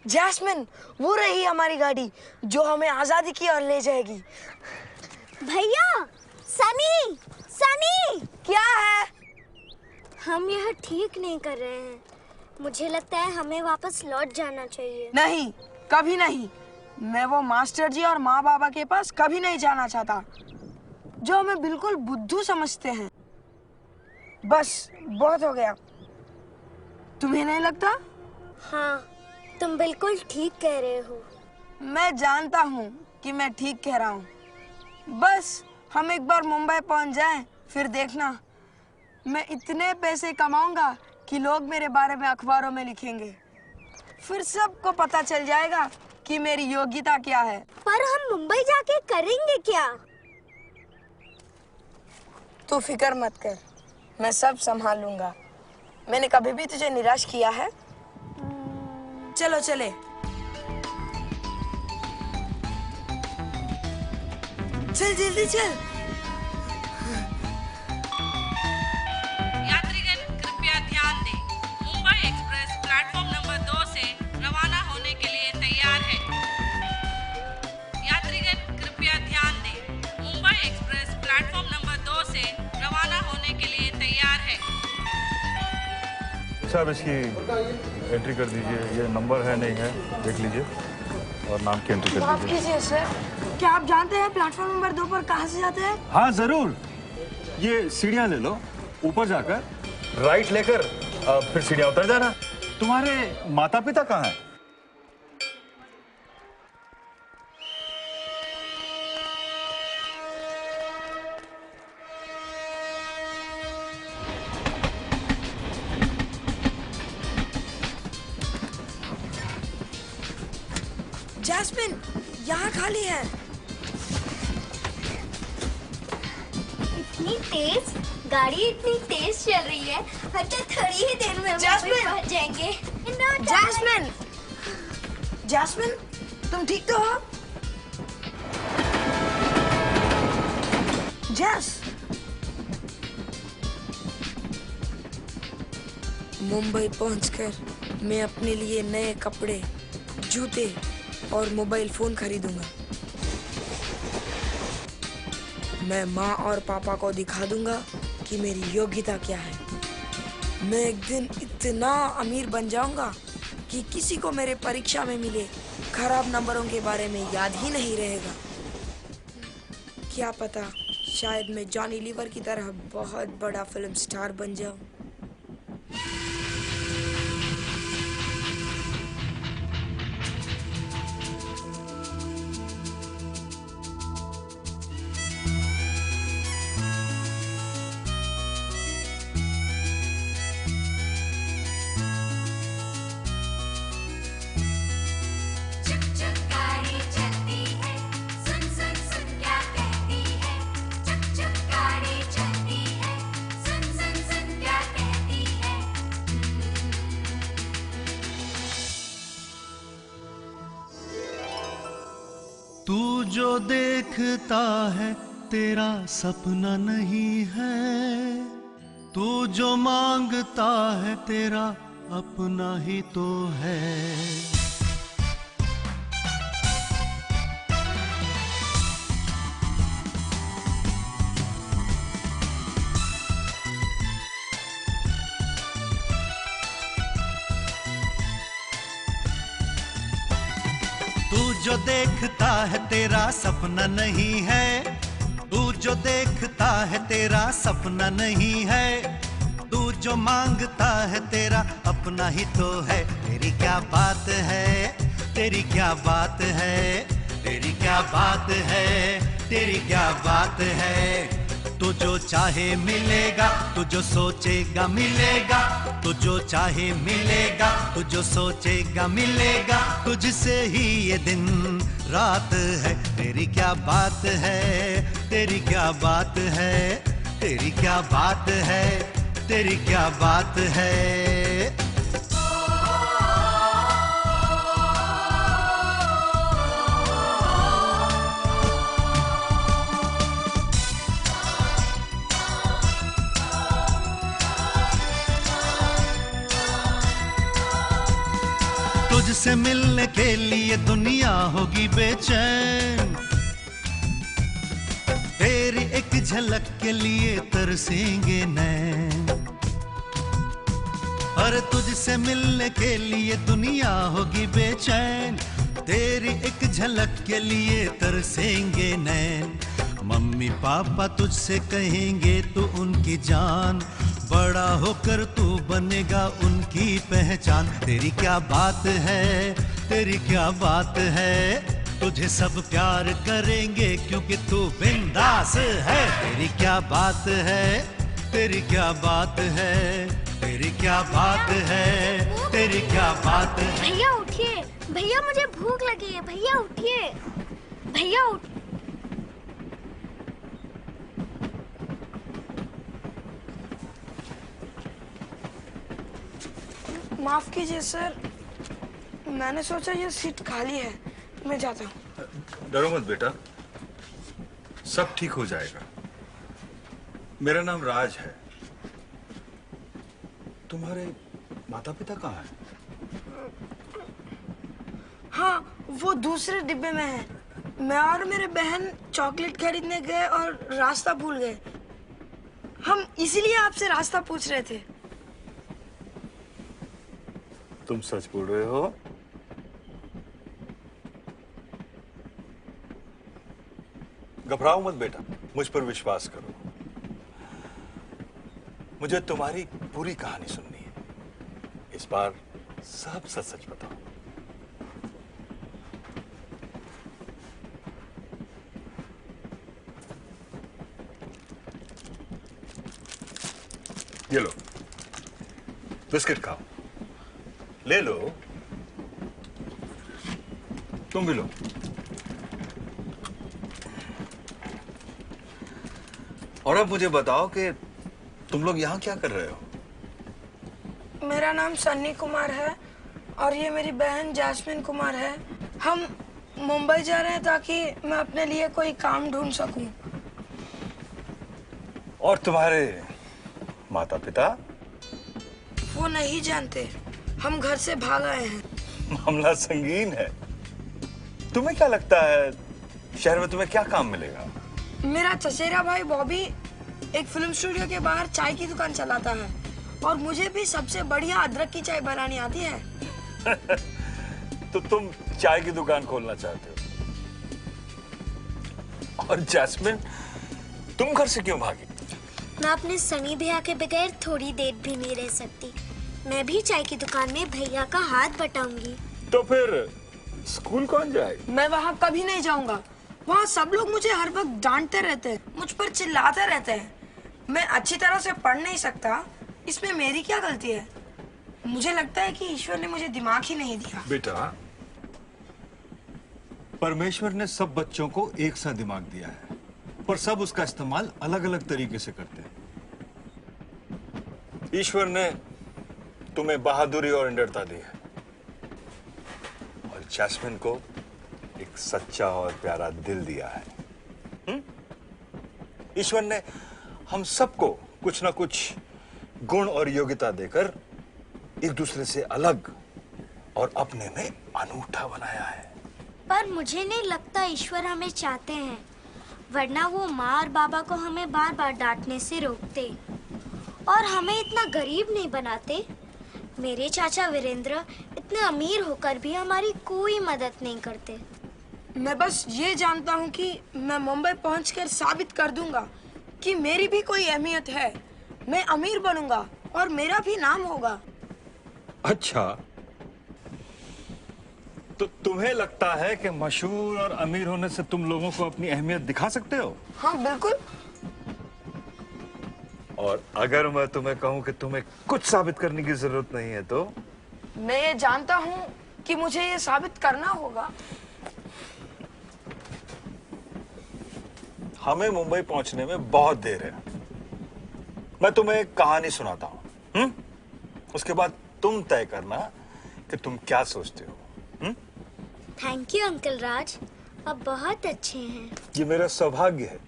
Jasmine, वो रही हमारी गाड़ी जो हमें आजादी की ओर ले जाएगी। भैया, सनी, सनी! क्या है? हम यह ठीक नहीं कर रहे हैं। मुझे लगता है हमें वापस लौट जाना चाहिए। नहीं, कभी नहीं। मैं वो मास्टर जी और माँ बाबा के पास कभी नहीं जाना चाहता, जो हमें बिल्कुल बुद्धू समझते हैं। बस बहुत हो गया। तुम्हें नहीं लगता? हाँ, तुम बिल्कुल ठीक कह रहे हो। मैं जानता हूँ कि मैं ठीक कह रहा हूँ। बस हम एक बार मुंबई पहुँच जाएं, फिर देखना, मैं इतने पैसे कमाऊंगा कि लोग मेरे बारे में अखबारों में लिखेंगे। फिर सबको पता चल जाएगा कि मेरी योग्यता क्या है। पर हम मुंबई जाके करेंगे क्या? तू फिक्र मत कर, मैं सब संभाल लूंगा। मैंने कभी भी तुझे निराश किया है? चलो चले। चल जल्दी चल। यात्रीगण कृपया ध्यान दें, मुंबई एक्सप्रेस प्लेटफॉर्म नंबर 2 से रवाना होने के लिए तैयार है। यात्रीगण कृपया ध्यान दें, मुंबई एक्सप्रेस प्लेटफॉर्म नंबर 2 से रवाना होने के लिए तैयार है। साहब, इसकी एंट्री कर दीजिए। ये नंबर है नहीं है, देख लीजिए और नाम की एंट्री कर माफ दीजिए। कीजिए सर, क्या आप जानते हैं प्लेटफॉर्म नंबर 2 पर कहाँ से जाते हैं? हाँ जरूर, ये सीढ़ियाँ ले लो, ऊपर जाकर राइट लेकर फिर सीढ़ियाँ उतर जाना। तुम्हारे माता पिता कहाँ हैं? जैस्मिन, यहाँ खाली है। इतनी तेज गाड़ी, इतनी तेज चल रही है। तो थोड़ी ही देर में हम जैस्मिन! पहुंच जाएंगे। जैस्मिन, जैस्मिन, तुम ठीक तो हो? जैस, मुंबई पहुंचकर मैं अपने लिए नए कपड़े, जूते और मोबाइल फोन खरीदूंगा। मैं माँ और पापा को दिखा दूंगा कि मेरी योग्यता क्या है। मैं एक दिन इतना अमीर बन जाऊंगा कि किसी को मेरे परीक्षा में मिले खराब नंबरों के बारे में याद ही नहीं रहेगा। क्या पता, शायद मैं जॉनी लीवर की तरह बहुत बड़ा फिल्म स्टार बन जाऊं। तू जो देखता है तेरा सपना नहीं है, तू जो मांगता है तेरा अपना ही तो है। तू जो देखता है तेरा सपना नहीं है, तू जो देखता है तेरा सपना नहीं है, तू जो मांगता है तेरा अपना ही तो है। तेरी क्या बात है, तेरी क्या बात है, तेरी क्या बात है, तेरी क्या बात है। तू जो चाहे मिलेगा, तू जो सोचेगा मिलेगा, तू जो चाहे मिलेगा, तू जो सोचेगा मिलेगा। तुझसे ही ये दिन रात है। तेरी क्या बात है, तेरी क्या बात है, तेरी क्या बात है, तेरी क्या बात है। तुझसे मिलने के लिए दुनिया होगी बेचैन, तेरी एक झलक के लिए तरसेंगे नैन। अरे तुझसे मिलने के लिए दुनिया होगी बेचैन, तेरी एक झलक के लिए तरसेंगे नैन। मम्मी पापा तुझसे कहेंगे तू उनकी जान, बड़ा होकर तू बनेगा उनकी पहचान। तेरी क्या बात है, तेरी क्या बात है, तुझे सब प्यार करेंगे क्योंकि तू बिंदास है। तेरी क्या बात है, तेरी क्या बात है, तेरी क्या बात है, तेरी क्या बात है। भैया उठिए, भैया मुझे भूख लगी है। भैया उठिए, भैया उठ। माफ कीजिए सर, मैंने सोचा ये सीट खाली है, मैं जाता हूँ। डरो मत बेटा, सब ठीक हो जाएगा। मेरा नाम राज है। तुम्हारे माता पिता कहाँ हैं? हाँ, वो दूसरे डिब्बे में है। मैं और मेरे बहन चॉकलेट खरीदने गए और रास्ता भूल गए। हम इसीलिए आपसे रास्ता पूछ रहे थे। तुम सच बोल रहे हो? घबराओ मत बेटा, मुझ पर विश्वास करो। मुझे तुम्हारी पूरी कहानी सुननी है। इस बार सब सच सच बताओ। ये लो, बिस्किट खाओ। ले लो, तुम भी लो। और अब मुझे बताओ कि तुम लोग यहां क्या कर रहे हो? मेरा नाम सन्नी कुमार है और ये मेरी बहन जैस्मिन कुमार है। हम मुंबई जा रहे हैं ताकि मैं अपने लिए कोई काम ढूंढ सकूं। और तुम्हारे माता पिता? वो नहीं जानते, हम घर से भाग आए हैं। मामला संगीन है। तुम्हें क्या लगता है शहर में तुम्हें क्या काम मिलेगा? मेरा चचेरा भाई बॉबी एक फिल्म स्टूडियो के बाहर चाय की दुकान चलाता है और मुझे भी सबसे बढ़िया अदरक की चाय बनानी आती है। तो तुम चाय की दुकान खोलना चाहते हो? और जैस्मिन, तुम घर से क्यों भागी? मैं अपने सनी भैया के बगैर थोड़ी देर भी नहीं रह सकती। मैं भी चाय की दुकान में भैया का हाथ बटाऊंगी। तो फिर स्कूल कौन जाएगा? मैं वहाँ कभी नहीं जाऊंगा। वहाँ सब लोग मुझे हर वक्त डांटते रहते हैं, मुझ पर चिल्लाते रहते हैं। मैं अच्छी तरह से पढ़ नहीं सकता, इसमें मेरी क्या गलती है? मुझे लगता है कि ईश्वर ने मुझे दिमाग ही नहीं दिया। बेटा, परमेश्वर ने सब बच्चों को एक सा दिमाग दिया है, पर सब उसका इस्तेमाल अलग अलग तरीके से करते हैं। ईश्वर ने तुम्हें बहादुरी और निडरता दी है और जैस्मिन को एक सच्चा और प्यारा दिल दिया है। ईश्वर ने हम सबको कुछ ना कुछ गुण और योग्यता देकर एक दूसरे से अलग और अपने में अनूठा बनाया है। पर मुझे नहीं लगता ईश्वर हमें चाहते हैं, वरना वो माँ और बाबा को हमें बार बार डांटने से रोकते और हमें इतना गरीब नहीं बनाते। मेरे चाचा वीरेंद्र इतने अमीर होकर भी हमारी कोई मदद नहीं करते। मैं बस ये जानता हूँ कि मैं मुंबई पहुंचकर साबित कर दूंगा कि मेरी भी कोई अहमियत है। मैं अमीर बनूंगा और मेरा भी नाम होगा। अच्छा, तो तुम्हें लगता है कि मशहूर और अमीर होने से तुम लोगों को अपनी अहमियत दिखा सकते हो? हाँ बिल्कुल। और अगर मैं तुम्हें कहूं कि तुम्हें कुछ साबित करने की जरूरत नहीं है तो? मैं ये जानता हूँ कि मुझे ये साबित करना होगा। हमें मुंबई पहुंचने में बहुत देर है। मैं तुम्हें एक कहानी सुनाता हूं, उसके बाद तुम तय करना कि तुम क्या सोचते हो। थैंक यू अंकल राज, आप बहुत अच्छे हैं। ये मेरा सौभाग्य है।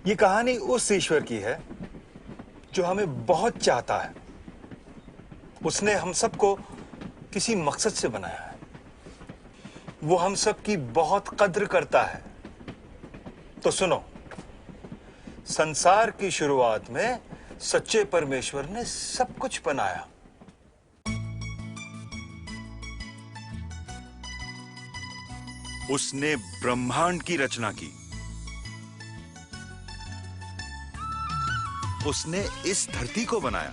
ये कहानी उस ईश्वर की है जो हमें बहुत चाहता है। उसने हम सबको किसी मकसद से बनाया है। वो हम सब की बहुत कद्र करता है। तो सुनो, संसार की शुरुआत में सच्चे परमेश्वर ने सब कुछ बनाया। उसने ब्रह्मांड की रचना की। उसने इस धरती को बनाया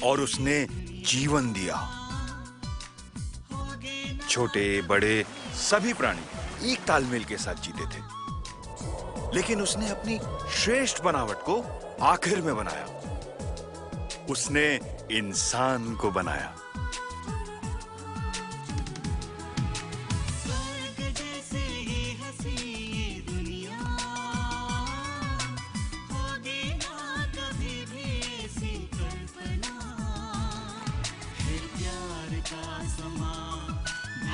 और उसने जीवन दिया। छोटे बड़े सभी प्राणी एक तालमेल के साथ जीते थे, लेकिन उसने अपनी श्रेष्ठ बनावट को आखिर में बनाया। उसने इंसान को बनाया।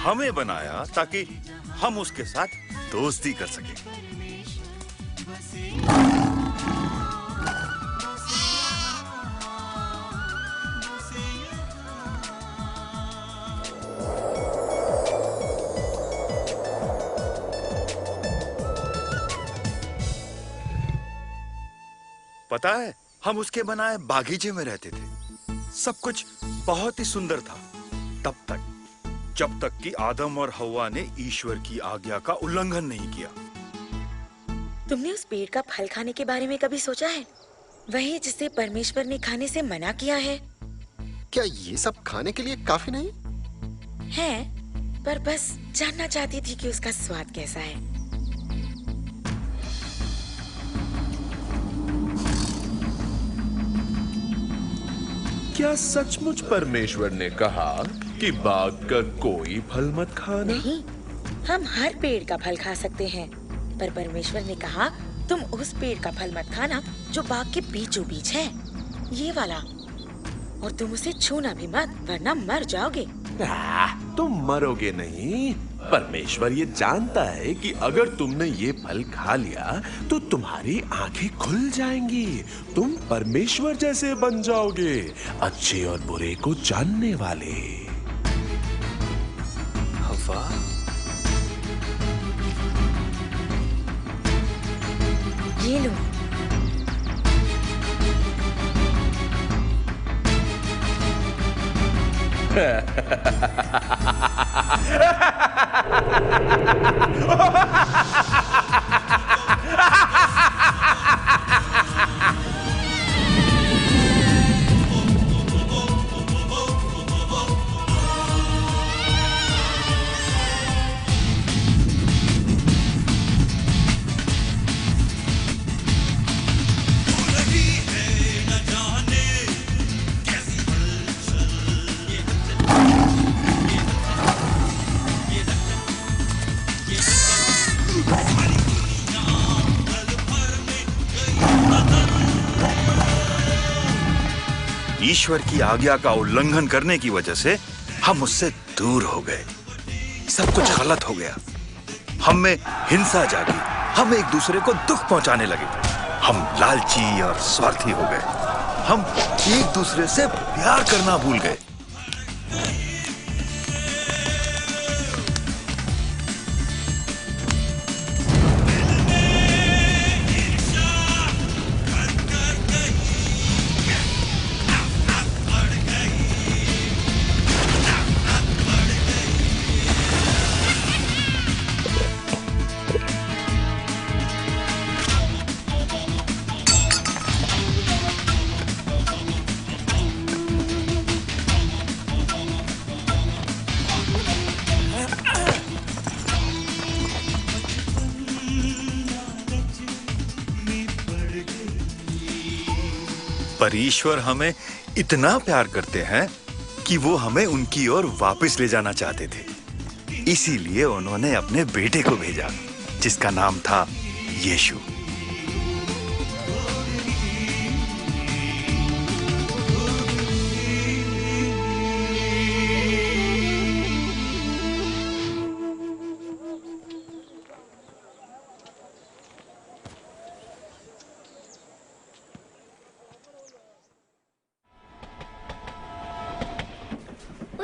हमें बनाया ताकि हम उसके साथ दोस्ती कर सकें। पता है, हम उसके बनाए बागीचे में रहते थे। सब कुछ बहुत ही सुंदर था, तब तक जब तक कि आदम और हव्वा ने ईश्वर की आज्ञा का उल्लंघन नहीं किया। तुमने उस पेड़ का फल खाने के बारे में कभी सोचा है? वही जिसे परमेश्वर ने खाने से मना किया है। क्या ये सब खाने के लिए काफी नहीं है? पर बस जानना चाहती थी कि उसका स्वाद कैसा है। क्या सचमुच परमेश्वर ने कहा कि बाग का कोई फल मत खाना? नहीं, हम हर पेड़ का फल खा सकते हैं, पर परमेश्वर ने कहा तुम उस पेड़ का फल मत खाना जो बाग के बीचों बीच है, ये वाला। और तुम उसे छूना भी मत, वरना मर जाओगे। तुम मरोगे नहीं। परमेश्वर ये जानता है कि अगर तुमने ये फल खा लिया तो तुम्हारी आंखें खुल जाएंगी। तुम परमेश्वर जैसे बन जाओगे, अच्छे और बुरे को जानने वाले। हव्वा, ये लो। ईश्वर की आज्ञा का उल्लंघन करने की वजह से हम उससे दूर हो गए। सब कुछ गलत हो गया। हम में हिंसा जागी। हम एक दूसरे को दुख पहुंचाने लगे। हम लालची और स्वार्थी हो गए। हम एक दूसरे से प्यार करना भूल गए। पर ईश्वर हमें इतना प्यार करते हैं कि वो हमें उनकी ओर वापस ले जाना चाहते थे। इसीलिए उन्होंने अपने बेटे को भेजा, जिसका नाम था यीशु।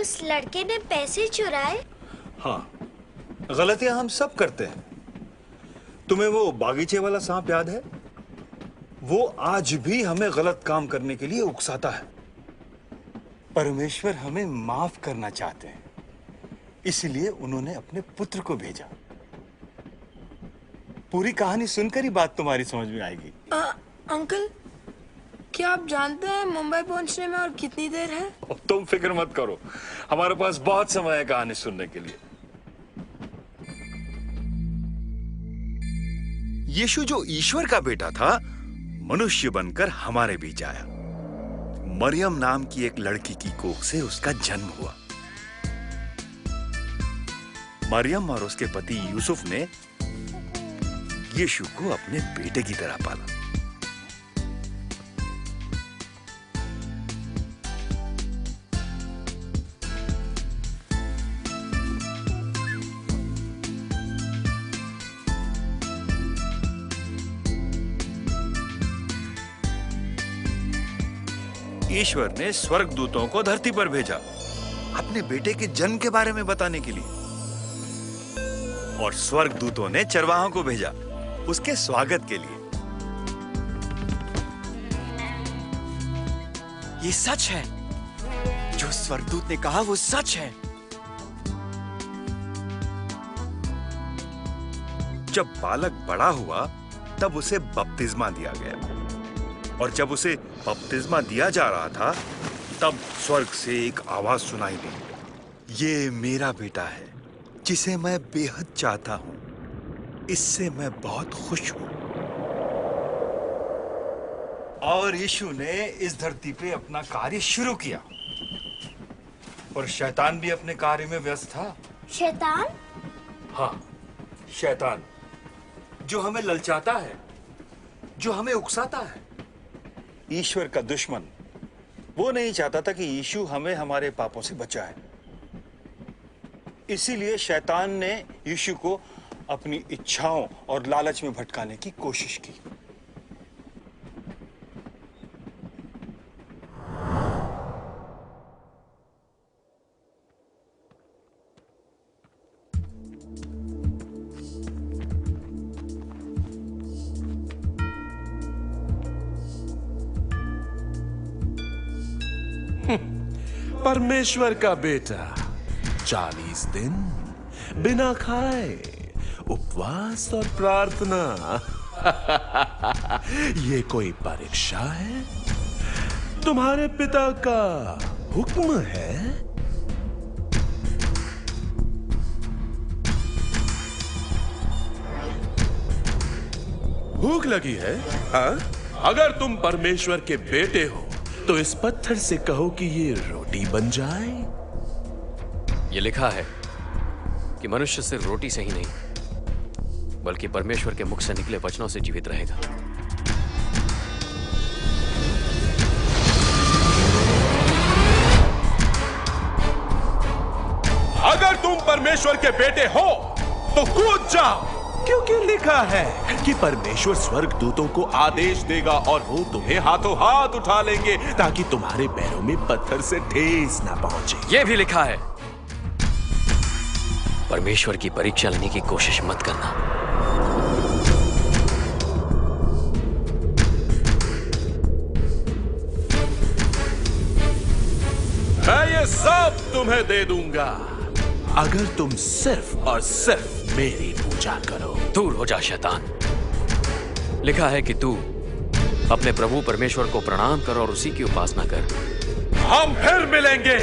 उस लड़के ने पैसे चुराए? हाँ, गलतियां हम सब करते हैं। तुम्हें वो बागीचे वाला सांप याद है? वो आज भी हमें गलत काम करने के लिए उकसाता है। परमेश्वर हमें माफ करना चाहते हैं, इसलिए उन्होंने अपने पुत्र को भेजा। पूरी कहानी सुनकर ही बात तुम्हारी समझ में आएगी। अंकल, क्या आप जानते हैं मुंबई पहुंचने में और कितनी देर है? अब तुम फिक्र मत करो, हमारे पास बहुत समय है कहानी सुनने के लिए। यीशु जो ईश्वर का बेटा था, मनुष्य बनकर हमारे बीच आया। मरियम नाम की एक लड़की की कोख से उसका जन्म हुआ। मरियम और उसके पति यूसुफ ने यीशु को अपने बेटे की तरह पाला। ईश्वर ने स्वर्गदूतों को धरती पर भेजा अपने बेटे के जन्म के बारे में बताने के लिए, और स्वर्गदूतों ने चरवाहों को भेजा उसके स्वागत के लिए। ये सच है, जो स्वर्गदूत ने कहा वो सच है। जब बालक बड़ा हुआ तब उसे बपतिस्मा दिया गया, और जब उसे बपतिस्मा दिया जा रहा था तब स्वर्ग से एक आवाज सुनाई दी, ये मेरा बेटा है जिसे मैं बेहद चाहता हूं, इससे मैं बहुत खुश हूं। और यीशु ने इस धरती पे अपना कार्य शुरू किया, और शैतान भी अपने कार्य में व्यस्त था। शैतान? हाँ, शैतान, जो हमें ललचाता है, जो हमें उकसाता है। ईश्वर का दुश्मन वो नहीं चाहता था कि यीशु हमें हमारे पापों से बचाए। इसीलिए शैतान ने यीशु को अपनी इच्छाओं और लालच में भटकाने की कोशिश की। परमेश्वर का बेटा 40 दिन बिना खाए उपवास और प्रार्थना। ये कोई परीक्षा है? तुम्हारे पिता का हुक्म है? भूख लगी है? हाँ? अगर तुम परमेश्वर के बेटे हो तो इस पत्थर से कहो कि ये रोटी बन जाए। ये लिखा है कि मनुष्य सिर्फ रोटी से ही नहीं बल्कि परमेश्वर के मुख से निकले वचनों से जीवित रहेगा। अगर तुम परमेश्वर के बेटे हो तो कूद जाओ, क्योंकि लिखा है कि परमेश्वर स्वर्गदूतों को आदेश देगा और वो तुम्हें हाथों हाथ उठा लेंगे ताकि तुम्हारे पैरों में पत्थर से ठेस ना पहुंचे। ये भी लिखा है, परमेश्वर की परीक्षा लेने की कोशिश मत करना। मैं ये सब तुम्हें दे दूंगा अगर तुम सिर्फ और सिर्फ मेरी पूजा करो। दूर हो जा शैतान। लिखा है कि तू अपने प्रभु परमेश्वर को प्रणाम कर और उसी की उपासना कर। हम फिर मिलेंगे।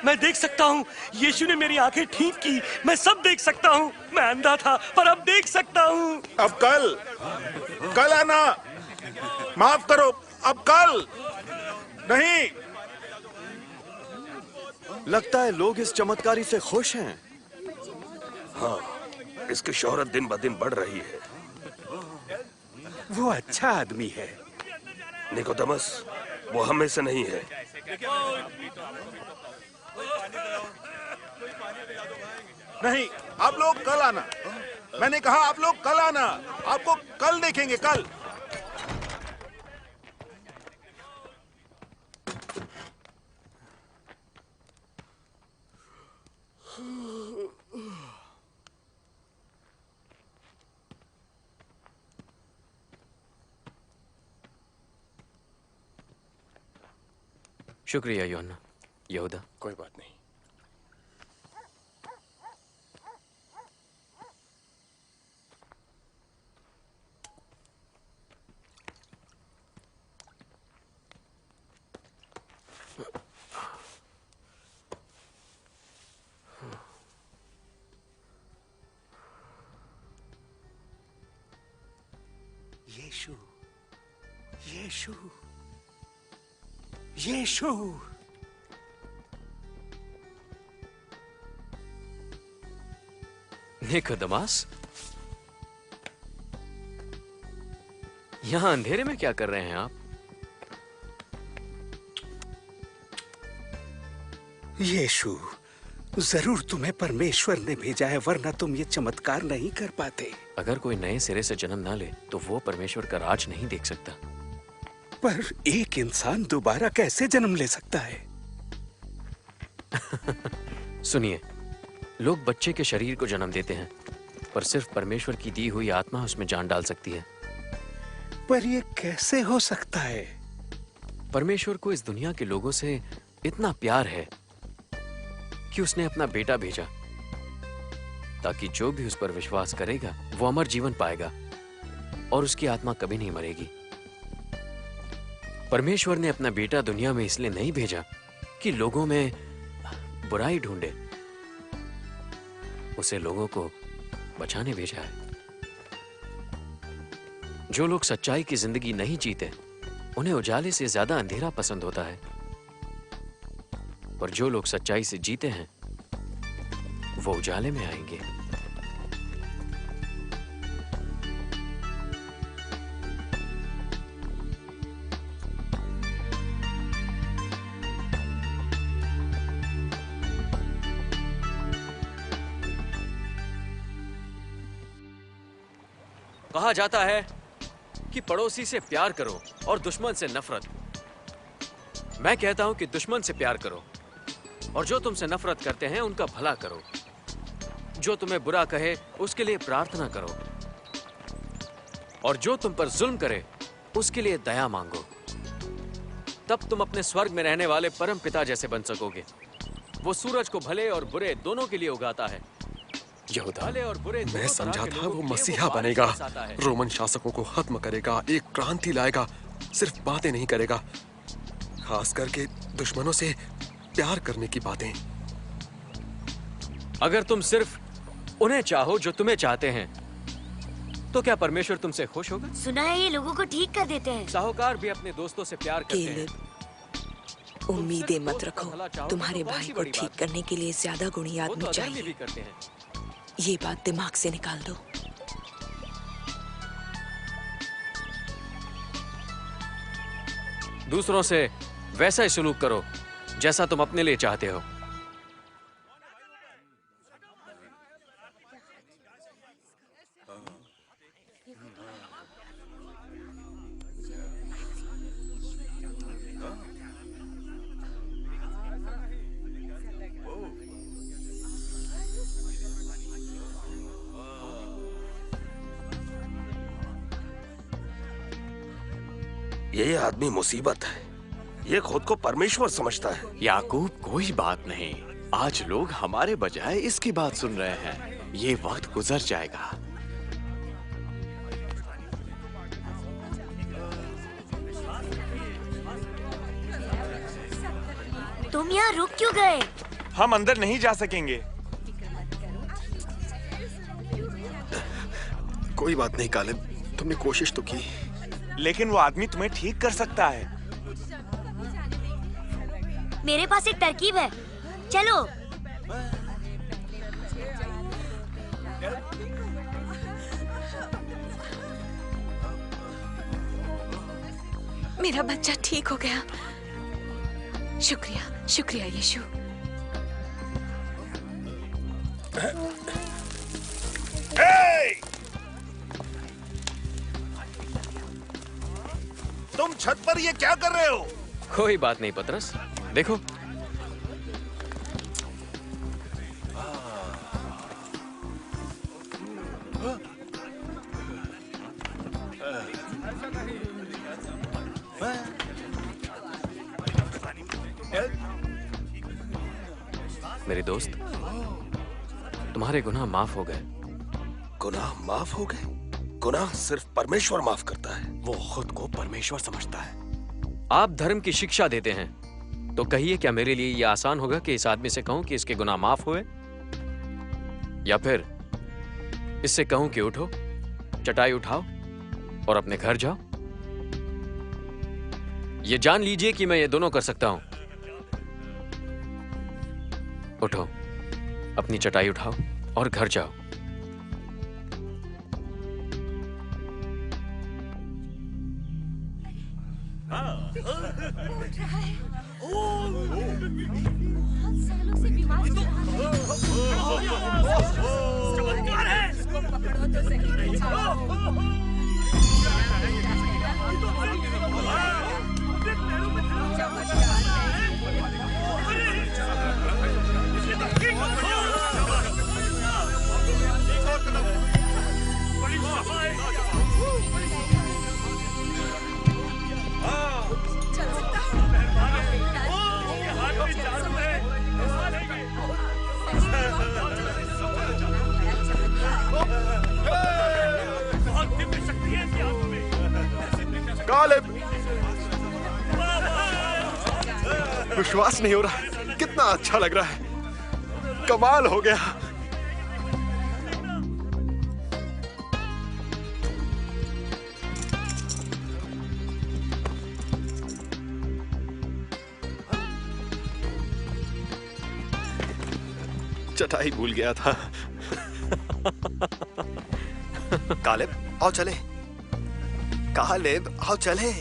मैं देख सकता हूँ, यीशु ने मेरी आंखें ठीक की। मैं सब देख सकता हूँ। मैं अंधा था पर अब देख सकता हूँ। अब कल आना। माफ करो, अब कल नहीं। लगता है लोग इस चमत्कारी से खुश हैं। हाँ, इसकी शोहरत दिन ब दिन बढ़ रही है। वो अच्छा आदमी है। निकोदेमस, वो हमें से नहीं है। नहीं, आप लोग कल आना। मैंने कहा आप लोग कल आना। आपको कल देखेंगे, कल। शुक्रिया यूहन्ना। यहूदा, कोई बात नहीं। यीशु, यीशु, यीशु। निकोदेमस, यहाँ अंधेरे में क्या कर रहे हैं आप? यीशु, जरूर तुम्हें परमेश्वर ने भेजा है, वरना तुम ये चमत्कार नहीं कर पाते। अगर कोई नए सिरे से जन्म ना ले तो वो परमेश्वर का राज नहीं देख सकता। पर एक इंसान दोबारा कैसे जन्म ले सकता है? सुनिए, लोग बच्चे के शरीर को जन्म देते हैं, पर सिर्फ परमेश्वर की दी हुई आत्मा उसमें जान डाल सकती है। पर ये कैसे हो सकता है? परमेश्वर को इस दुनिया के लोगों से इतना प्यार है कि उसने अपना बेटा भेजा, ताकि जो भी उस पर विश्वास करेगा वो अमर जीवन पाएगा और उसकी आत्मा कभी नहीं मरेगी। परमेश्वर ने अपना बेटा दुनिया में इसलिए नहीं भेजा कि लोगों में बुराई ढूंढे, उसे लोगों को बचाने भेजा है। जो लोग सच्चाई की जिंदगी नहीं जीते, उन्हें उजाले से ज्यादा अंधेरा पसंद होता है, पर जो लोग सच्चाई से जीते हैं वो उजाले में आएंगे। कहा जाता है कि पड़ोसी से प्यार करो और दुश्मन से नफरत। मैं कहता हूं कि दुश्मन से प्यार करो और जो तुमसे नफरत करते हैं उनका भला करो। जो तुम्हें बुरा कहे उसके लिए प्रार्थना करो और जो तुम पर जुल्म करे उसके लिए दया मांगो। तब तुम अपने स्वर्ग में रहने वाले परम पिता जैसे बन सकोगे। वो सूरज को भले और बुरे दोनों के लिए उगाता है। यहूदा, भले और बुरे मैं समझा था वो मसीहा बनेगा, रोमन शासकों को खत्म करेगा, एक क्रांति लाएगा। सिर्फ बातें नहीं करेगा, खास करके दुश्मनों से प्यार करने की बातें। अगर तुम सिर्फ उन्हें चाहो जो तुम्हें चाहते हैं, तो क्या परमेश्वर तुमसे खुश होगा? सुना है ये लोगों को ठीक कर देते हैं। साहूकार भी अपने दोस्तों से प्यार करते हैं। उम्मीदें मत रखो, तुम्हारे भाई को ठीक करने के लिए ज्यादा गुणी आदमी चाहिए। भी करते हैं। ये बात दिमाग से निकाल दो। दूसरों से वैसा ही सलूक करो जैसा तुम अपने लिए चाहते हो। ये आदमी मुसीबत है। ये खुद को परमेश्वर समझता है। याकूब, कोई बात नहीं। आज लोग हमारे बजाय इसकी बात सुन रहे हैं। ये वक्त गुजर जाएगा। तुम यहाँ रुक क्यों गए? हम अंदर नहीं जा सकेंगे। कोई बात नहीं कालिब, तुमने कोशिश तो की। लेकिन वो आदमी तुम्हें ठीक कर सकता है। मेरे पास एक तरकीब है, चलो। मेरा बच्चा ठीक हो गया। शुक्रिया, शुक्रिया यीशु। तुम छत पर ये क्या कर रहे हो? कोई बात नहीं पतरस, देखो। मेरे दोस्त, तुम्हारे गुनाह माफ हो गए। गुनाह माफ हो गए? गुनाह सिर्फ परमेश्वर माफ करता है। वो खुद को परमेश्वर समझता है। आप धर्म की शिक्षा देते हैं, तो कहिए क्या मेरे लिए यह आसान होगा कि इस आदमी से कहूं कि इसके गुनाह माफ हुए, या फिर इससे कहूं कि उठो, चटाई उठाओ और अपने घर जाओ? ये जान लीजिए कि मैं ये दोनों कर सकता हूं। उठो, अपनी चटाई उठाओ और घर जाओ। कालिब, विश्वास नहीं हो रहा, कितना अच्छा लग रहा है। कमाल हो गया। चटाई भूल गया था। कालिब, आओ चले। कालिब, आओ चले।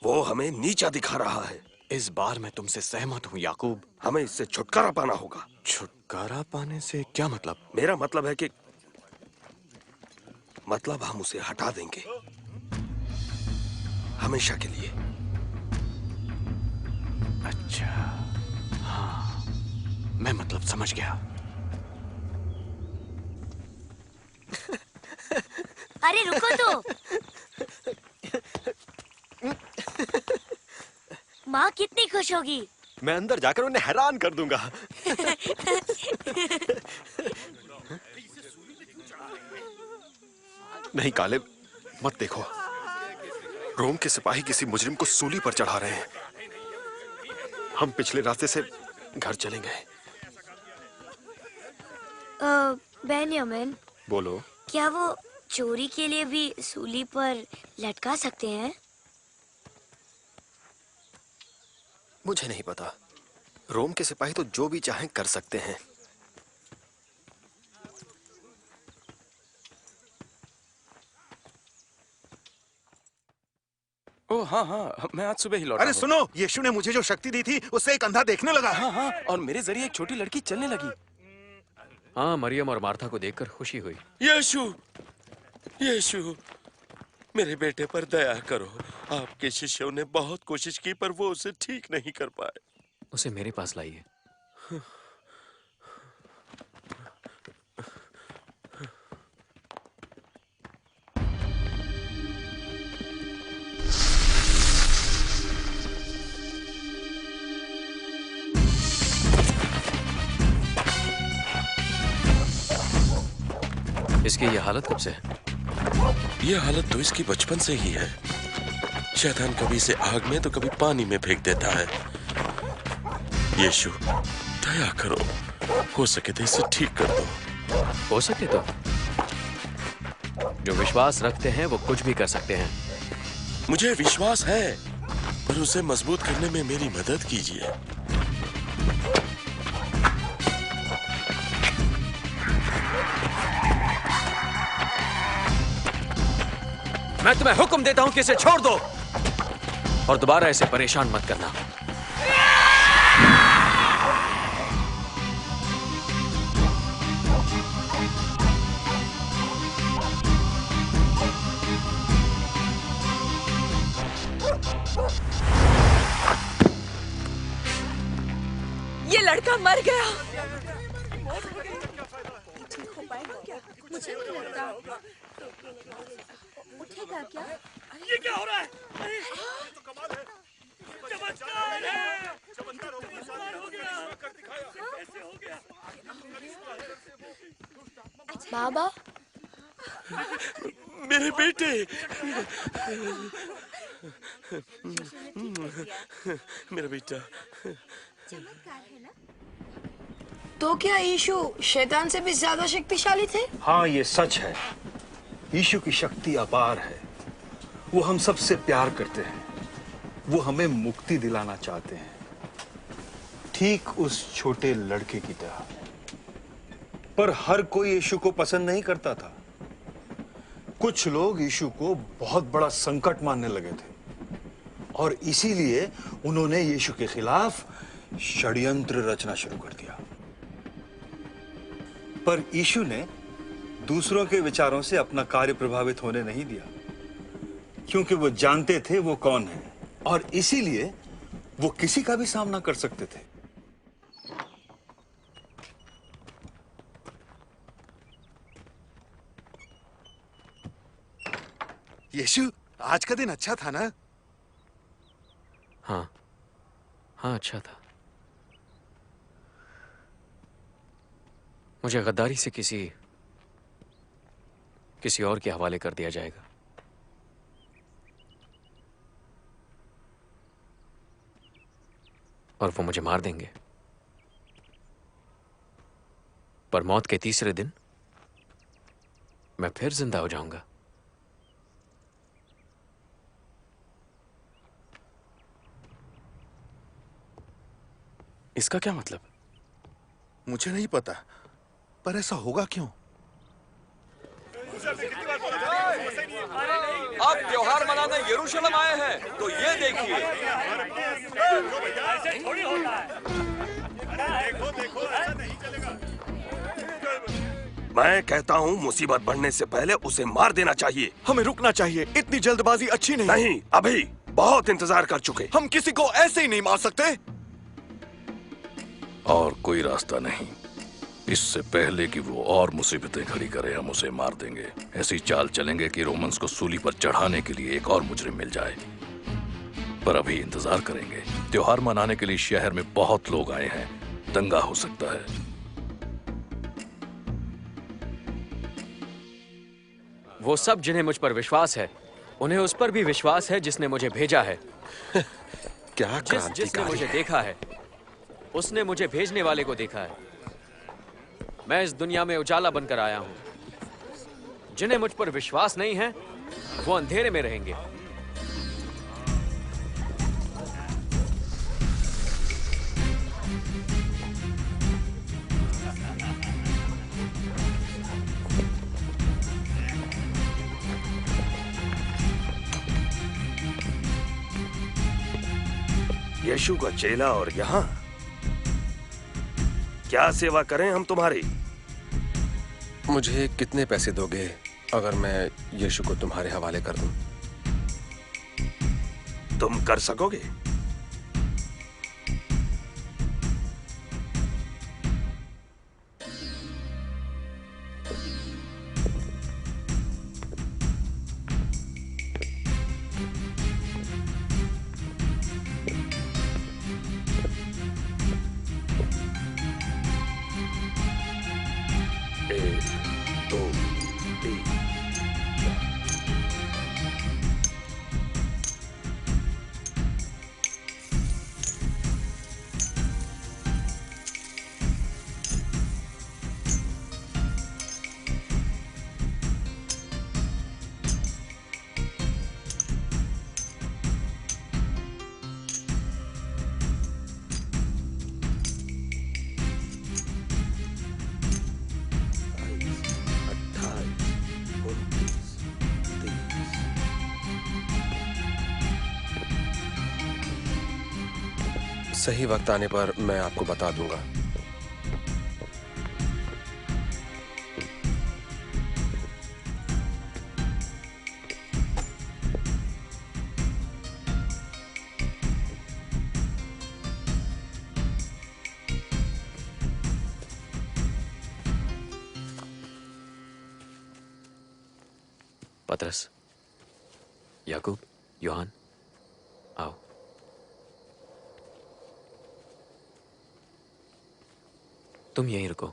वो हमें नीचा दिखा रहा है। इस बार मैं तुमसे सहमत हूँ याकूब। हमें इससे छुटकारा पाना होगा। छुटकारा पाने से क्या मतलब? मेरा मतलब है कि हम उसे हटा देंगे, हमेशा के लिए। अच्छा, हाँ, मैं मतलब समझ गया। अरे रुको तो। माँ कितनी खुश होगी। मैं अंदर जाकर उन्हें हैरान कर दूंगा। नहीं कालिब, मत देखो। रोम के सिपाही किसी मुजरिम को सूली पर चढ़ा रहे हैं। हम पिछले रास्ते से घर चले गए। बेन्यामिन, बोलो। क्या वो चोरी के लिए भी सूली पर लटका सकते हैं? मुझे नहीं पता। रोम के सिपाही तो जो भी चाहें कर सकते हैं। ओह हाँ हाँ, मैं आज सुबह ही लौटा। अरे सुनो, यीशु ने मुझे जो शक्ति दी थी उससे एक अंधा देखने लगा। हाँ हाँ, और मेरे जरिए एक छोटी लड़की चलने लगी। हाँ, मरियम और मार्था को देखकर खुशी हुई। यीशु, यीशु, मेरे बेटे पर दया करो। आपके शिष्यों ने बहुत कोशिश की पर वो उसे ठीक नहीं कर पाए। उसे मेरे पास लाइए। इसकी ये हालत कब से है? ये हालत तो इसकी बचपन से ही है। शैतान कभी इसे आग में तो कभी पानी में फेंक देता है। यीशु, दया करो, हो सके तो इसे ठीक कर दो। हो सके तो? जो विश्वास रखते हैं वो कुछ भी कर सकते हैं। मुझे विश्वास है, पर उसे मजबूत करने में मेरी मदद कीजिए। मैं तुम्हें हुक्म देता हूं कि इसे छोड़ दो और दोबारा इसे परेशान मत करना। ये लड़का मर गया। मुझे नहीं लगता उठेगा क्या? ये क्या हो रहा है? चमत्कार है! चमत्कार हो गया! कैसे हो गया? बाबा, मेरे बेटे, मेरा बेटा। तो क्या यीशु शैतान से भी ज्यादा शक्तिशाली थे? हाँ, ये सच है। यीशु की शक्ति अपार है। वो हम सबसे प्यार करते हैं। वो हमें मुक्ति दिलाना चाहते हैं, ठीक उस छोटे लड़के की तरह। पर हर कोई यीशु को पसंद नहीं करता था। कुछ लोग यीशु को बहुत बड़ा संकट मानने लगे थे और इसीलिए उन्होंने यीशु के खिलाफ षड्यंत्र रचना शुरू कर दिया। पर यीशु ने दूसरों के विचारों से अपना कार्य प्रभावित होने नहीं दिया, क्योंकि वो जानते थे वो कौन है और इसीलिए वो किसी का भी सामना कर सकते थे। यीशु, आज का दिन अच्छा था ना? हाँ, हाँ, अच्छा था। मुझे गद्दारी से किसी और के हवाले कर दिया जाएगा। और वो मुझे मार देंगे। पर मौत के तीसरे दिन मैं फिर जिंदा हो जाऊंगा। इसका क्या मतलब? मुझे नहीं पता, पर ऐसा होगा क्यों? आप त्योहार मनाने यरूशलेम आए हैं, तो ये देखिए। ऐसे थोड़ी होता है। देखो, ऐसा नहीं चलेगा। मैं कहता हूँ मुसीबत बढ़ने से पहले उसे मार देना चाहिए। हमें रुकना चाहिए, इतनी जल्दबाजी अच्छी नहीं। नहीं, अभी बहुत इंतजार कर चुके। हम किसी को ऐसे ही नहीं मार सकते। और कोई रास्ता नहीं। इससे पहले कि वो और मुसीबतें खड़ी करे, हम उसे मार देंगे। ऐसी चाल चलेंगे कि रोमन्स को सूली पर चढ़ाने के लिए एक और मुजरिम मिल जाए। पर अभी इंतजार करेंगे। त्योहार मनाने के लिए शहर में बहुत लोग आए हैं, दंगा हो सकता है। वो सब जिन्हें मुझ पर विश्वास है, उन्हें उस पर भी विश्वास है जिसने मुझे भेजा है। क्या जिसने मुझे देखा है, उसने मुझे भेजने वाले को देखा है। मैं इस दुनिया में उजाला बनकर आया हूं। जिन्हें मुझ पर विश्वास नहीं है, वो अंधेरे में रहेंगे। यीशु का चेला और यहाँ क्या सेवा करें हम तुम्हारी? मुझे कितने पैसे दोगे अगर मैं यीशु को तुम्हारे हवाले कर दूं? तुम कर सकोगे? सही वक्त आने पर मैं आपको बता दूंगा। पतरस, याकूब, योहान, आओ। तुम यहीं रुको।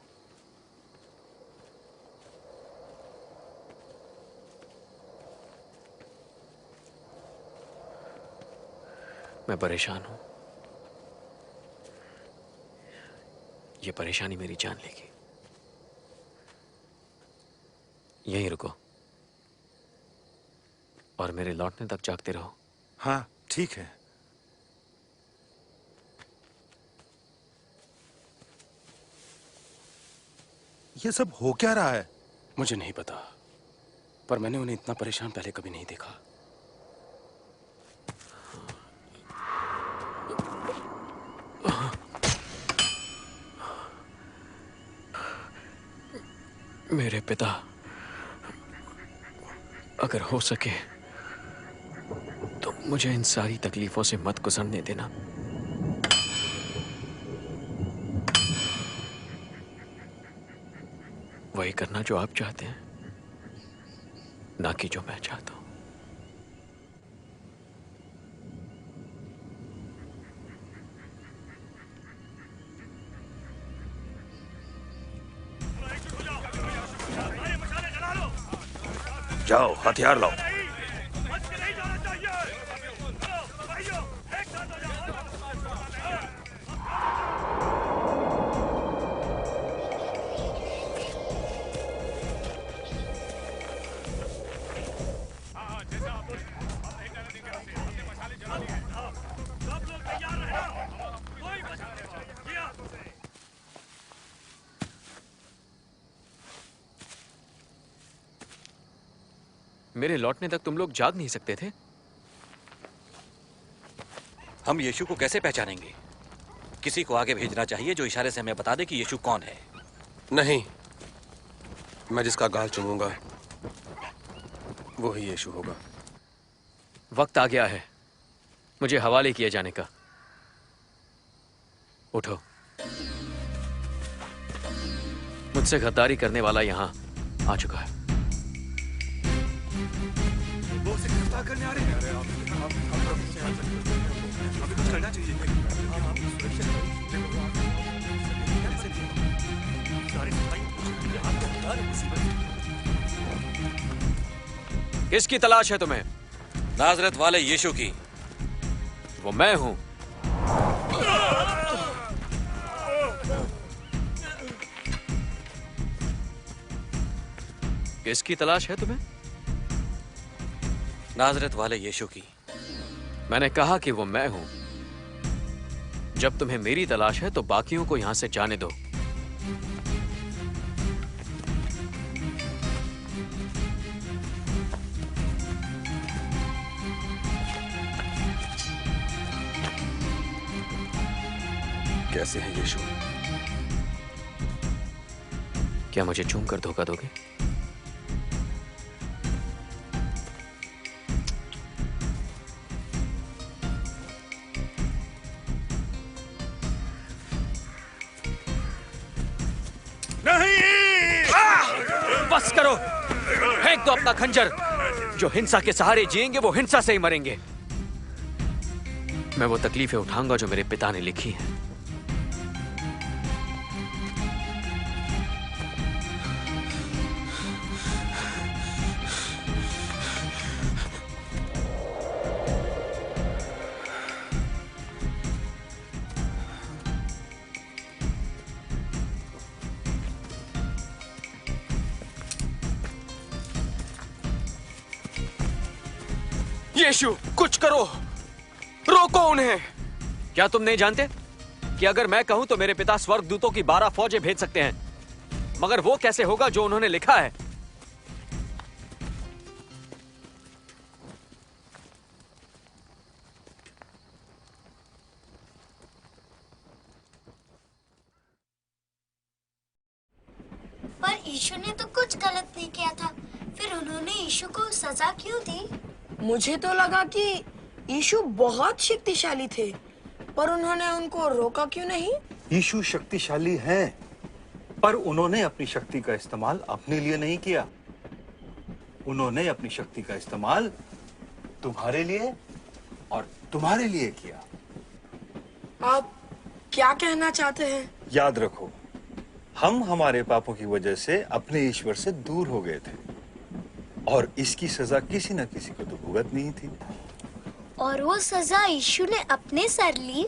मैं परेशान हूं। ये परेशानी मेरी जान लेगी। यहीं रुको और मेरे लौटने तक जागते रहो। हाँ ठीक है। ये सब हो क्या रहा है? मुझे नहीं पता, पर मैंने उन्हें इतना परेशान पहले कभी नहीं देखा। मेरे पिता, अगर हो सके तो मुझे इन सारी तकलीफों से मत गुजरने देना। वही करना जो आप चाहते हैं, ना कि जो मैं चाहता हूं। जाओ, हथियार लाओ। मेरे लौटने तक तुम लोग जाग नहीं सकते थे? हम यीशु को कैसे पहचानेंगे? किसी को आगे भेजना चाहिए जो इशारे से हमें बता दे कि यीशु कौन है। नहीं, मैं जिसका गाल चूमूंगा वो ही यीशु होगा। वक्त आ गया है मुझे हवाले किए जाने का। उठो। मुझसे गद्दारी करने वाला यहां आ चुका है। वो उसे गिरफ्तार करने आ रहे हैं। अभी कुछ करना चाहिए। किसकी तलाश है तुम्हें? नाजरत वाले यीशु की। वो मैं हूं। किसकी तलाश है तुम्हें? नाजरत वाले यीशु की। मैंने कहा कि वो मैं हूं। जब तुम्हें मेरी तलाश है तो बाकियों को यहां से जाने दो। कैसे है यीशु? क्या मुझे चूम कर धोखा दोगे? बस करो, फेंक दो अपना खंजर। जो हिंसा के सहारे जिएंगे वो हिंसा से ही मरेंगे। मैं वो तकलीफें उठाऊंगा जो मेरे पिता ने लिखी हैं। यीशु, कुछ करो, रोको उन्हें। क्या तुम नहीं जानते कि अगर मैं कहूं तो मेरे पिता स्वर्गदूतों की 12 फौजें भेज सकते हैं, मगर वो कैसे होगा जो उन्होंने लिखा है? यीशु ने तो कुछ गलत नहीं किया था, फिर उन्होंने यीशु को सजा क्यों दी? मुझे तो लगा कि यीशु बहुत शक्तिशाली थे, पर उन्होंने उनको रोका क्यों नहीं? यीशु शक्तिशाली हैं, पर उन्होंने अपनी शक्ति का इस्तेमाल अपने लिए नहीं किया। उन्होंने अपनी शक्ति का इस्तेमाल तुम्हारे लिए और तुम्हारे लिए किया। आप क्या कहना चाहते हैं? याद रखो, हम हमारे पापों की वजह से अपने ईश्वर से दूर हो गए थे और इसकी सजा किसी न किसी को तो भुगतनी ही थी। और वो सजा यीशु ने अपने सर ली।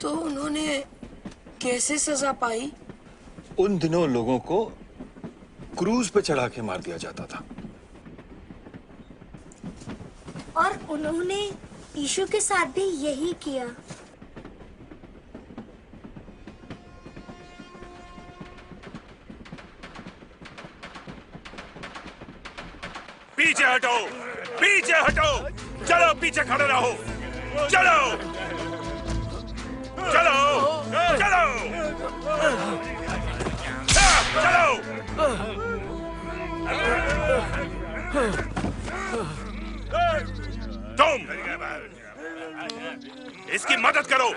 तो उन्होंने कैसे सजा पाई? उन दिनों लोगों को क्रूज पे चढ़ा के मार दिया जाता था। और उन्होंने यीशु के साथ भी यही किया। पीछे हटो, पीछे हटो, चलो पीछे खड़े रहो, चलो, चलो, चलो, चलो। तुम इसकी मदद करो।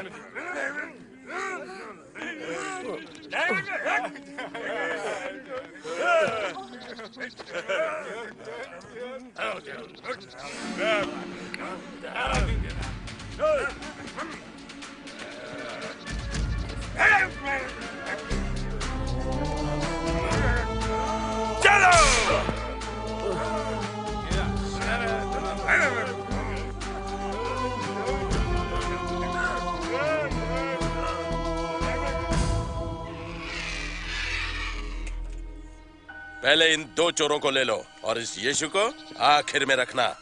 पहले इन दो चोरों को ले लो और इस यीशु को आखिर में रखना।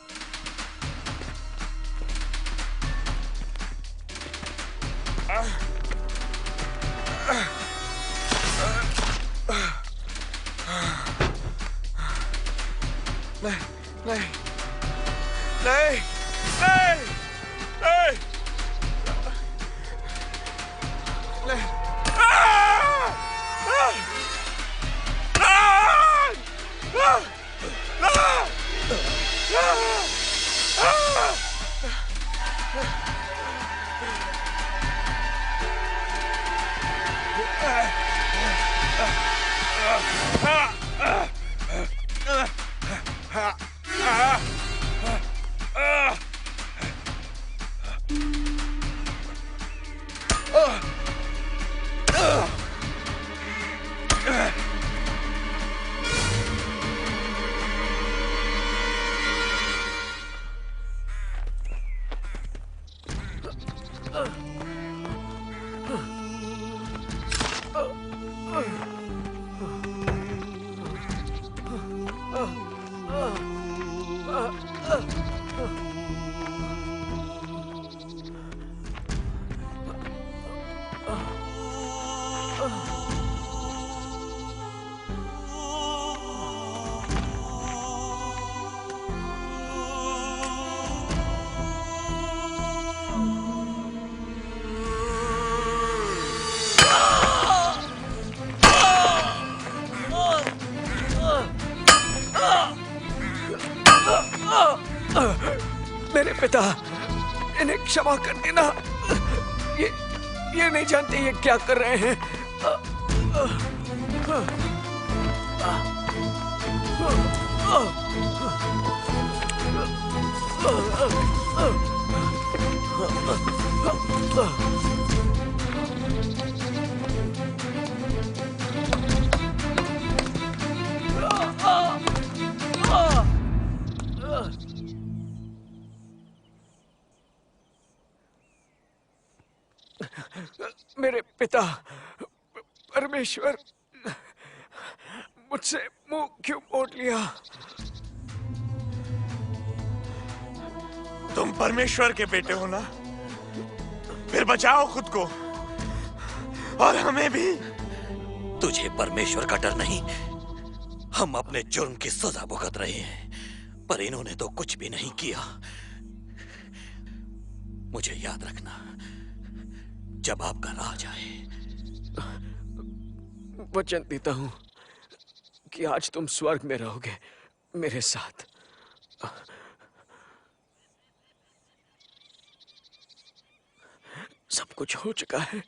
नहीं, नहीं, नहीं, नहीं, नहीं, नहीं। मेरे पिता, इन्हें क्षमा कर देना। ये नहीं जानते ये क्या कर रहे हैं। मेरे पिता परमेश्वर, मुझसे मुंह क्यों मोड़ लिया? तुम परमेश्वर के बेटे हो ना? फिर बचाओ खुद को और हमें भी। तुझे परमेश्वर का डर नहीं, हम अपने जुर्म की सजा भुगत रहे हैं, पर इन्होंने तो कुछ भी नहीं किया। मुझे याद रखना, जब आपका राज आए। वचन देता हूं कि आज तुम स्वर्ग में रहोगे मेरे साथ। सब कुछ हो चुका है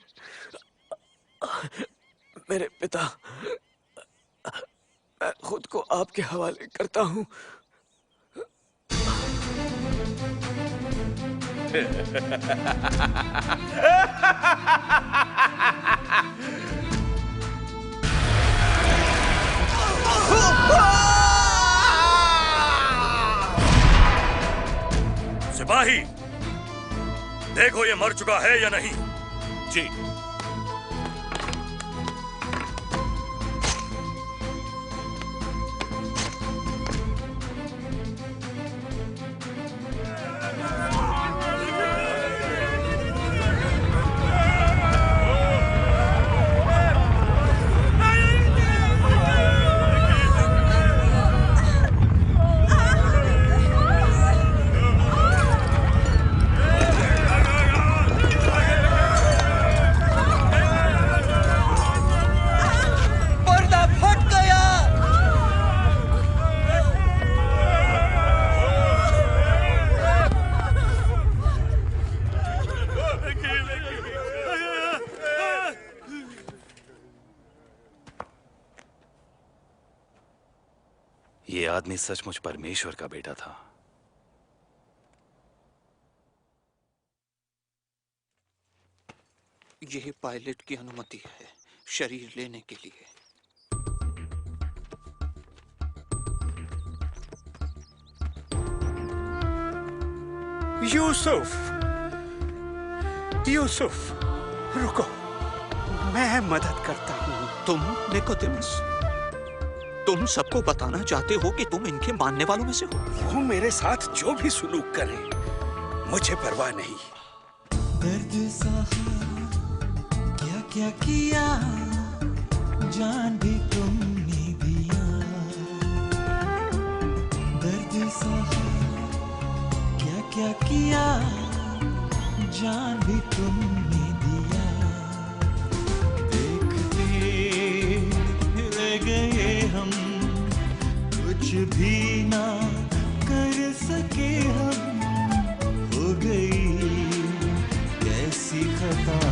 मेरे पिता। मैं खुद को आपके हवाले करता हूं। सिपाही, देखो ये मर चुका है या नहीं। जी। ये आदमी सचमुच परमेश्वर का बेटा था। यह पायलट की अनुमति है शरीर लेने के लिए। यूसुफ, यूसुफ, रुको, मैं मदद करता हूँ। तुम निकोदेमस, तुम सबको बताना चाहते हो कि तुम इनके मानने वालों में से हो। वो मेरे साथ जो भी सुलूक करे मुझे परवाह नहीं। दर्द सहा, क्या क्या किया, जान भी तुमने दिया। दर्द सहा, क्या क्या किया, जान भी तुमने दिया। देखते रह गए हम, कुछ भी ना कर सके हम। हो गई कैसी खता।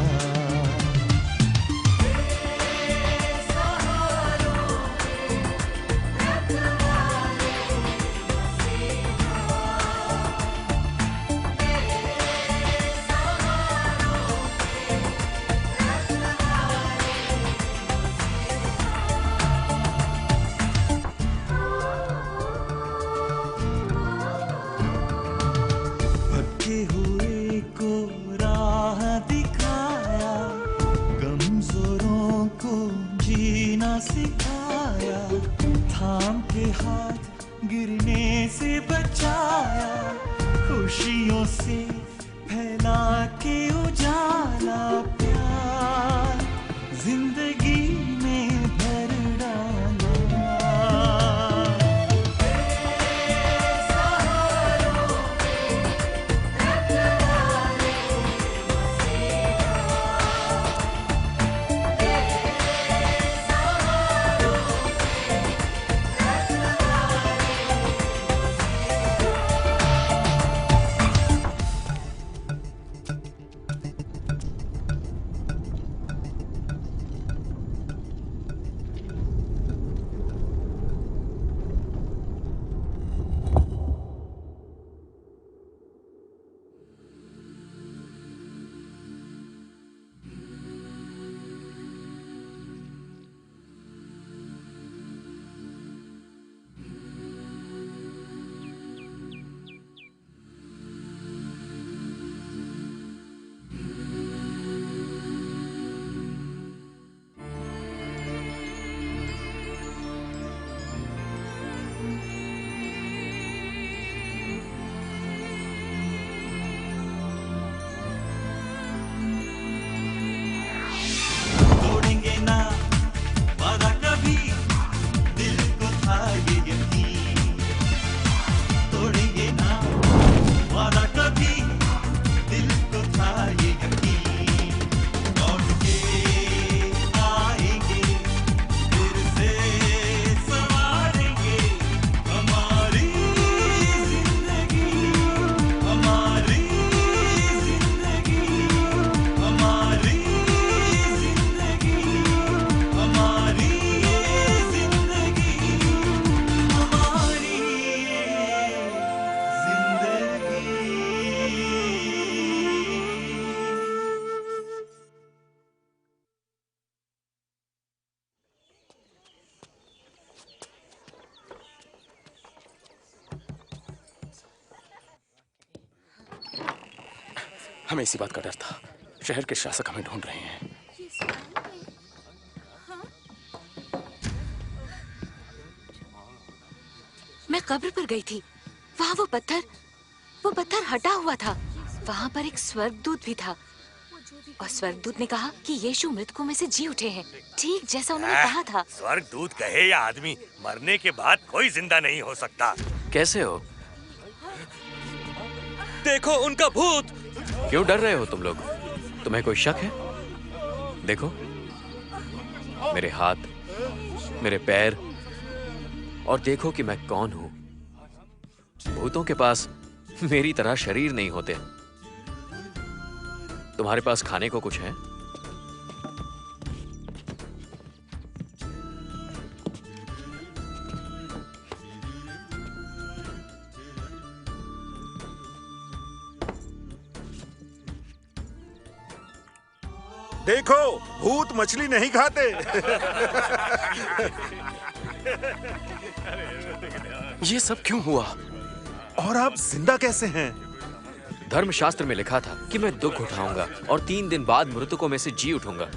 सिखाया, थाम के हाथ गिरने से बचाया, खुशियों से फैला के उजाला। प्यार जिंदगी में भर डाला। हमें इसी बात का डर था। शहर के शासक हमें ढूंढ रहे हैं। मैं कब्र पर गई थी। वहाँ वो पत्थर हटा हुआ था। वहाँ पर एक स्वर्गदूत भी था और स्वर्गदूत ने कहा कि यीशु मृतकों में से जी उठे हैं, ठीक जैसा उन्होंने कहा था। स्वर्गदूत कहे या आदमी, मरने के बाद कोई जिंदा नहीं हो सकता। कैसे हो? देखो उनका भूत। क्यों डर रहे हो तुम लोग? तुम्हें कोई शक है? देखो मेरे हाथ, मेरे पैर, और देखो कि मैं कौन हूं। भूतों के पास मेरी तरह शरीर नहीं होते। तुम्हारे पास खाने को कुछ है? देखो, भूत मछली नहीं खाते। ये सब क्यों हुआ? और आप जिंदा कैसे हैं? धर्मशास्त्र में लिखा था कि मैं दुख उठाऊंगा और 3 दिन बाद मृतकों में से जी उठूंगा।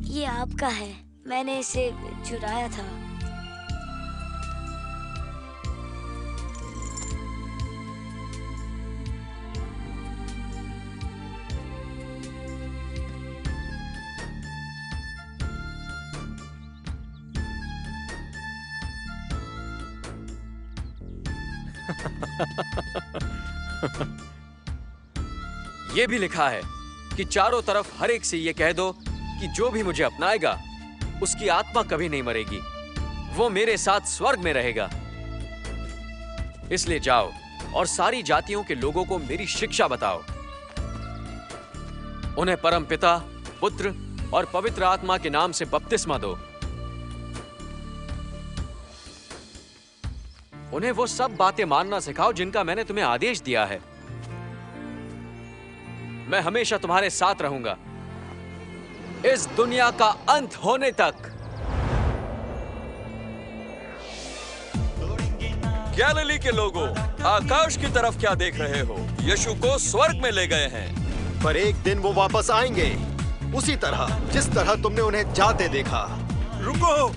ये आपका है, मैंने इसे चुराया था। ये भी लिखा है कि चारों तरफ हर एक से ये कह दो कि जो भी मुझे अपनाएगा उसकी आत्मा कभी नहीं मरेगी, वो मेरे साथ स्वर्ग में रहेगा। इसलिए जाओ और सारी जातियों के लोगों को मेरी शिक्षा बताओ। उन्हें परमपिता, पुत्र और पवित्र आत्मा के नाम से बपतिस्मा दो। उन्हें वो सब बातें मानना सिखाओ जिनका मैंने तुम्हें आदेश दिया है। मैं हमेशा तुम्हारे साथ रहूंगा, इस दुनिया का अंत होने तक। गैलिली के लोगों, आकाश की तरफ क्या देख रहे हो? यीशु को स्वर्ग में ले गए हैं। पर एक दिन वो वापस आएंगे, उसी तरह जिस तरह तुमने उन्हें जाते देखा। रुको!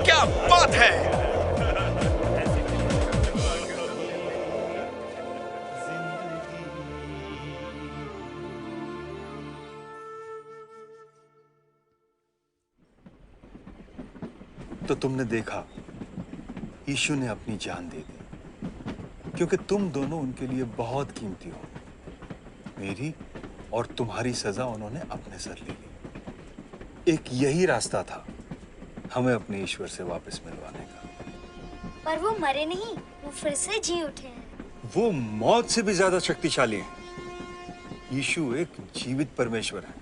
क्या बात है! तो तुमने देखा, यीशु ने अपनी जान दे दी, क्योंकि तुम दोनों उनके लिए बहुत कीमती हो। मेरी और तुम्हारी सजा उन्होंने अपने सर ले ली। एक यही रास्ता था हमें अपने ईश्वर से वापस मिलवाने का। पर वो मरे नहीं, वो फिर से जी उठे हैं। वो मौत से भी ज्यादा शक्तिशाली हैं। यीशु एक जीवित परमेश्वर है।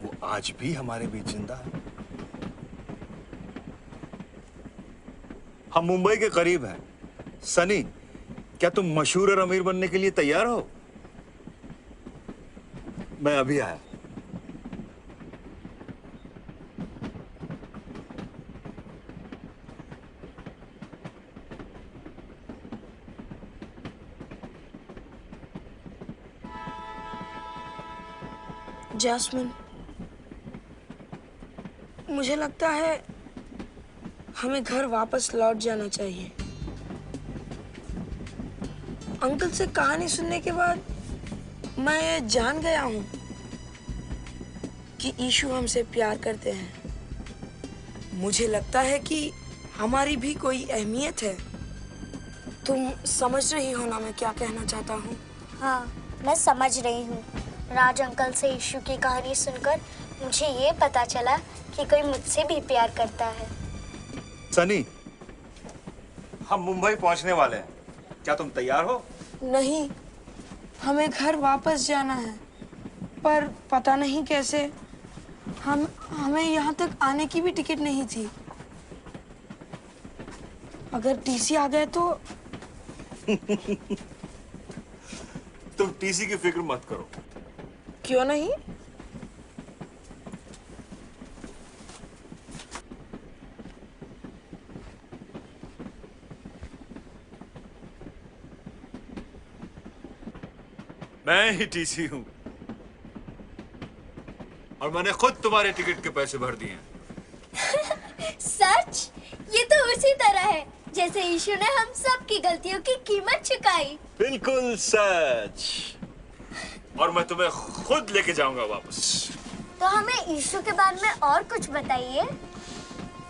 वो आज भी हमारे बीच जिंदा है। हम मुंबई के करीब हैं। सनी, क्या तुम मशहूर और अमीर बनने के लिए तैयार हो? मैं अभी आया। जैस्मिन, मुझे लगता है हमें घर वापस लौट जाना चाहिए। अंकल से कहानी सुनने के बाद मैं ये जान गया हूं कि यीशु हमसे प्यार करते हैं। मुझे लगता है कि हमारी भी कोई अहमियत है। तुम समझ रही हो ना मैं क्या कहना चाहता हूँ? हाँ, मैं समझ रही हूँ। राज अंकल से यीशु की कहानी सुनकर मुझे ये पता चला कि कोई मुझसे भी प्यार करता है। सनी, हम मुंबई पहुंचने वाले हैं, क्या तुम तैयार हो? नहीं, हमें घर वापस जाना है, पर पता नहीं कैसे। हमें यहाँ तक आने की भी टिकट नहीं थी। अगर टीसी आ गए तो तुम टीसी की फिक्र मत करो। क्यों नहीं? मैं ही टीसी हूं और मैंने खुद तुम्हारे टिकट के पैसे भर दिए हैं। सच? ये तो उसी तरह है जैसे यीशु ने हम सब की गलतियों की कीमत चुकाई। बिल्कुल सच। और मैं तुम्हें खुद लेके जाऊंगा वापस। तो हमें यीशु के बारे में और कुछ बताइए।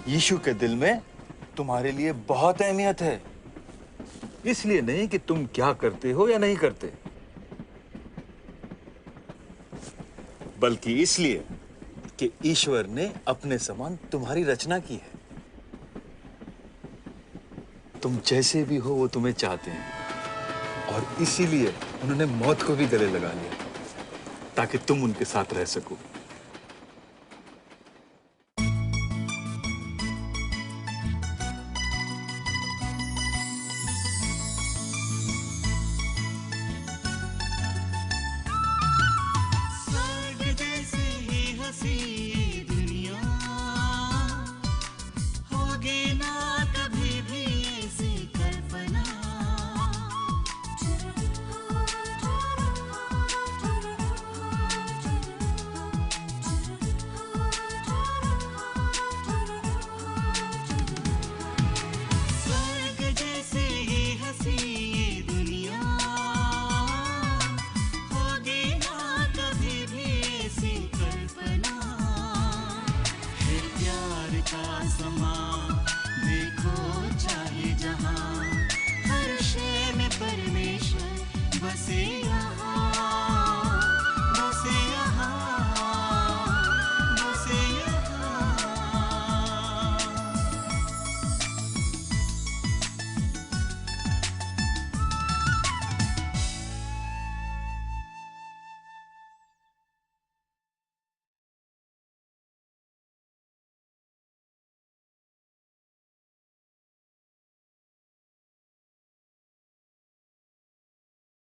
यीशु के दिल में तुम्हारे लिए बहुत अहमियत है, इसलिए नहीं कि तुम क्या करते हो या नहीं करते, बल्कि इसलिए कि ईश्वर ने अपने समान तुम्हारी रचना की है। तुम जैसे भी हो वो तुम्हें चाहते हैं और इसीलिए उन्होंने मौत को भी गले लगा लिया ताकि तुम उनके साथ रह सको।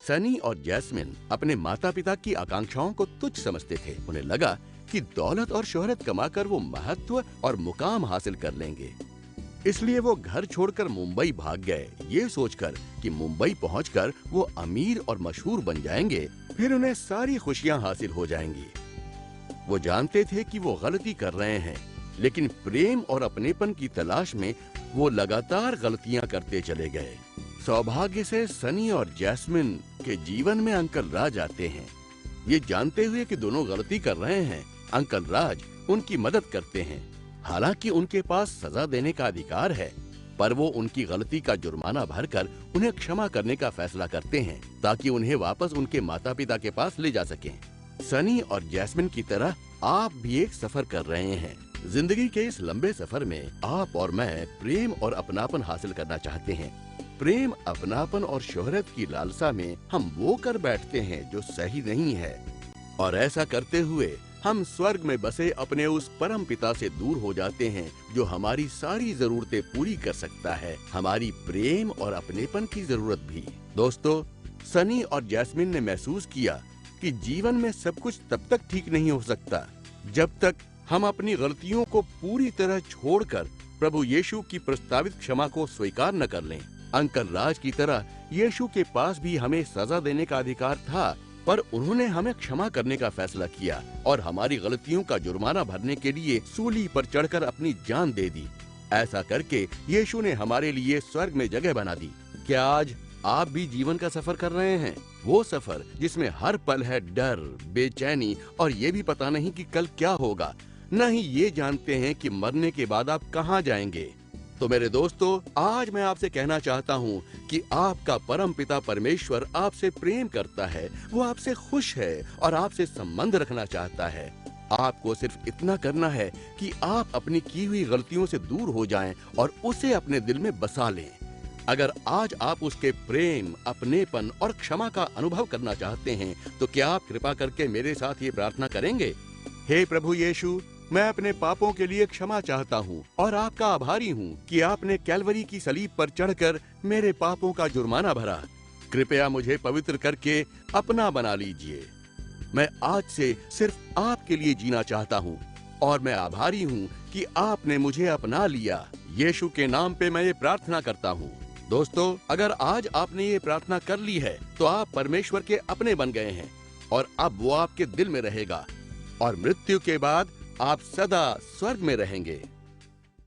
सनी और जैस्मिन अपने माता पिता की आकांक्षाओं को तुच्छ समझते थे। उन्हें लगा कि दौलत और शोहरत कमाकर वो महत्व और मुकाम हासिल कर लेंगे, इसलिए वो घर छोड़कर मुंबई भाग गए, ये सोचकर कि मुंबई पहुंचकर वो अमीर और मशहूर बन जाएंगे, फिर उन्हें सारी खुशियां हासिल हो जाएंगी। वो जानते थे कि वो गलती कर रहे हैं, लेकिन प्रेम और अपनेपन की तलाश में वो लगातार गलतियां करते चले गए। सौभाग्य से सनी और जैस्मिन के जीवन में अंकल राज आते हैं। ये जानते हुए कि दोनों गलती कर रहे हैं, अंकल राज उनकी मदद करते हैं। हालांकि उनके पास सजा देने का अधिकार है, पर वो उनकी गलती का जुर्माना भरकर उन्हें क्षमा करने का फैसला करते हैं ताकि उन्हें वापस उनके माता पिता के पास ले जा सकें। सनी और जैस्मिन की तरह आप भी एक सफर कर रहे हैं। जिंदगी के इस लंबे सफर में आप और मैं प्रेम और अपनापन हासिल करना चाहते हैं। प्रेम, अपनापन और शोहरत की लालसा में हम वो कर बैठते हैं जो सही नहीं है, और ऐसा करते हुए हम स्वर्ग में बसे अपने उस परम पिता से दूर हो जाते हैं जो हमारी सारी जरूरतें पूरी कर सकता है, हमारी प्रेम और अपनेपन की जरूरत भी। दोस्तों, सनी और जैस्मिन ने महसूस किया कि जीवन में सब कुछ तब तक ठीक नहीं हो सकता जब तक हम अपनी गलतियों को पूरी तरह छोड़कर प्रभु यीशु की प्रस्तावित क्षमा को स्वीकार न कर लें। अंकल राज की तरह यीशु के पास भी हमें सजा देने का अधिकार था, पर उन्होंने हमें क्षमा करने का फैसला किया और हमारी गलतियों का जुर्माना भरने के लिए सूली पर चढ़कर अपनी जान दे दी। ऐसा करके यीशु ने हमारे लिए स्वर्ग में जगह बना दी। क्या आज आप भी जीवन का सफर कर रहे हैं? वो सफर जिसमें हर पल है डर, बेचैनी और ये भी पता नहीं कि कल क्या होगा, न ही ये जानते हैं कि मरने के बाद आप कहाँ जाएंगे। तो मेरे दोस्तों, आज मैं आपसे कहना चाहता हूँ कि आपका परम पिता परमेश्वर आपसे प्रेम करता है, वो आपसे खुश है और आपसे संबंध रखना चाहता है। आपको सिर्फ इतना करना है कि आप अपनी की हुई गलतियों से दूर हो जाएं और उसे अपने दिल में बसा लें। अगर आज आप उसके प्रेम, अपनेपन और क्षमा का अनुभव करना चाहते हैं तो क्या आप कृपा करके मेरे साथ ये प्रार्थना करेंगे? हे प्रभु यीशु, मैं अपने पापों के लिए क्षमा चाहता हूँ और आपका आभारी हूँ कि आपने कैलवरी की सलीब पर चढ़कर मेरे पापों का जुर्माना भरा। कृपया मुझे पवित्र करके अपना बना लीजिए। मैं आज से सिर्फ आपके लिए जीना चाहता हूँ और मैं आभारी हूँ कि आपने मुझे अपना लिया। यीशु के नाम पे मैं ये प्रार्थना करता हूँ। दोस्तों, अगर आज आपने ये प्रार्थना कर ली है तो आप परमेश्वर के अपने बन गए हैं और अब वो आपके दिल में रहेगा और मृत्यु के बाद आप सदा स्वर्ग में रहेंगे।